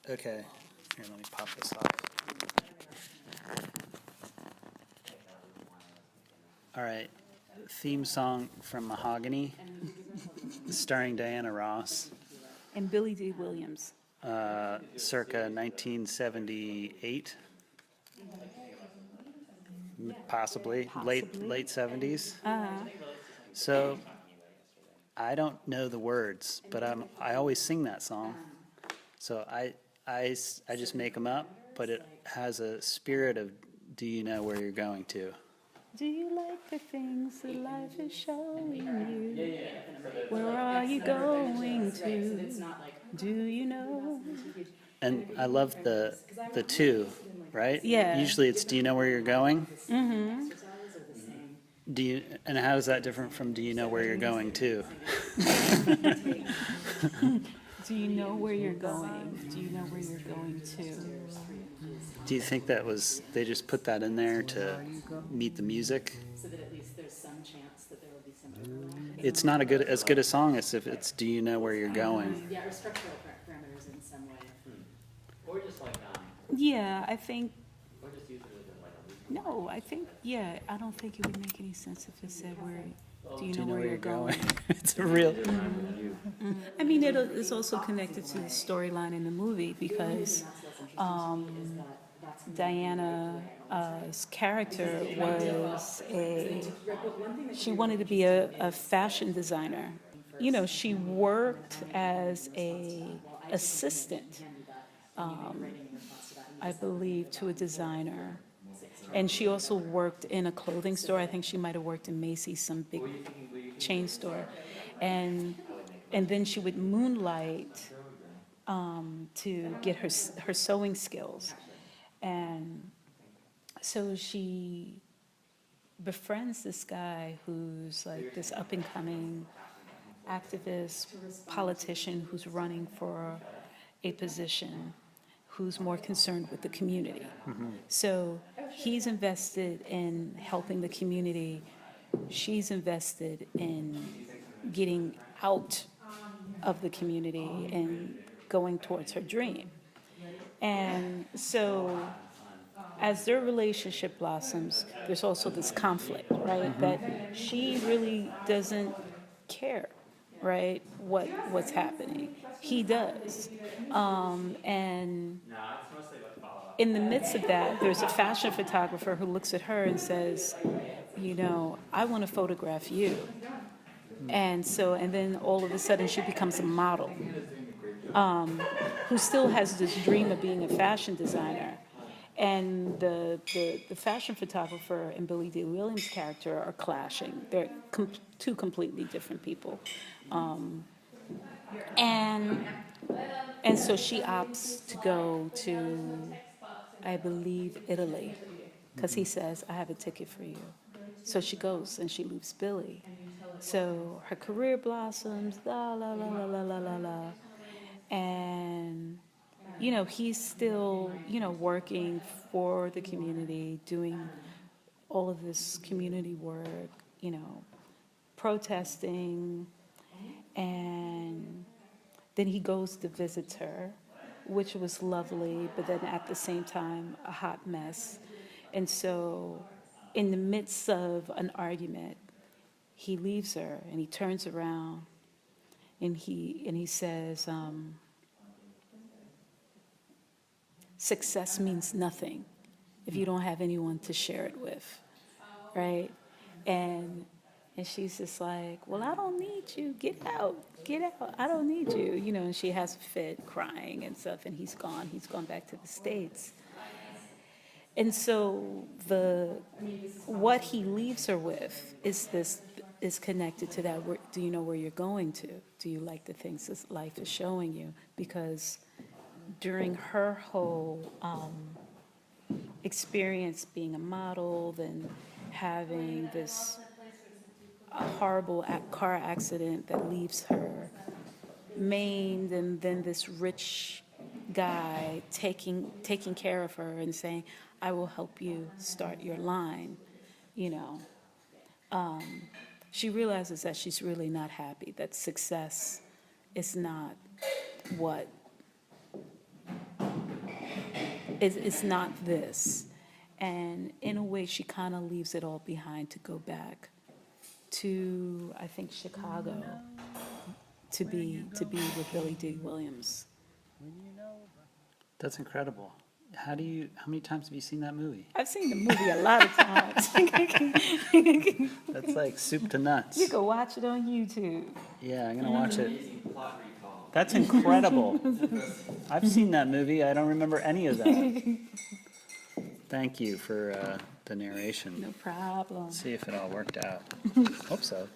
Okay, here, let me pop this off. All right, theme song from Mahogany, starring Diana Ross, And Billy D. Williams. circa 1978, possibly late 70s. So I don't know the words, but I always sing that song. So I just make them up, but it has a spirit of "Do you know where you're going to?" Do you like the things that life is showing you? Where are you going to? Do you know? And I love the two, right? Yeah. Usually it's "Do you know where you're going?" Do you, and how is that different from "Do you know where you're going to?" Do you know where you're going? Do you know where you're going to? Do you think that was they just put that in there to meet the music? So that at least there's some chance that there will be some overlap. It's not as good a song as if it's "Do you know where you're going?" Yeah, or structural parameters in some way. Or just like, Yeah, I think, or just use it as like a loose. no, I think, yeah, I don't think it would make any sense if it said where, do you Do know you know where you're going? It's a real. I mean, it's also connected to the storyline in the movie because Diana's character was she wanted to be a fashion designer. You know, she worked as a assistant, I believe, to a designer. And she also worked in a clothing store. I think she might have worked in Macy's, some big chain store. And then she would moonlight to get her sewing skills. And so she befriends this guy who's like this up and coming activist politician who's running for a position who's more concerned with the community. So he's invested in helping the community. She's invested in getting out of the community and going towards her dream. And so as their relationship blossoms, there's also this conflict, right? That she really doesn't care, right, what's happening. He does. And in the midst of that, there's a fashion photographer who looks at her and says, you know, I want to photograph you. And then all of a sudden she becomes a model who still has this dream of being a fashion designer. And the fashion photographer and Billy D. Williams' character are clashing. They're two completely different people. And so she opts to go to, I believe, Italy, because he says, I have a ticket for you. So she goes and she leaves Billy. So her career blossoms, la, la, la, la, la, la, la, la. And, you know, he's still, you know, working for the community, doing all of this community work, you know, protesting. And then he goes to visit her, which was lovely, but then at the same time, a hot mess. And so in the midst of an argument, he leaves her and he turns around and he says, success means nothing if you don't have anyone to share it with, right? And she's just like, well, I don't need you. Get out. I don't need you. You know, and she has a fit crying and stuff, and he's gone. He's gone back to the States. And so what he leaves her with is connected to that. Do you know where you're going to? Do you like the things that life is showing you? Because during her whole experience being a model, then having this horrible car accident that leaves her maimed, and then this rich guy taking care of her and saying, I will help you start your line, you know. She realizes that she's really not happy, that success is not what it's not this. And in a way, she kind of leaves it all behind to go back to, I think, Chicago, to be with Billy D. Williams. That's incredible. How many times have you seen that movie? I've seen the movie a lot of times. That's like soup to nuts. You can watch it on YouTube. Yeah, I'm gonna watch it. Amazing plot recall. That's incredible. I've seen that movie. I don't remember any of that. Thank you for the narration. No problem. See if it all worked out. Hope so.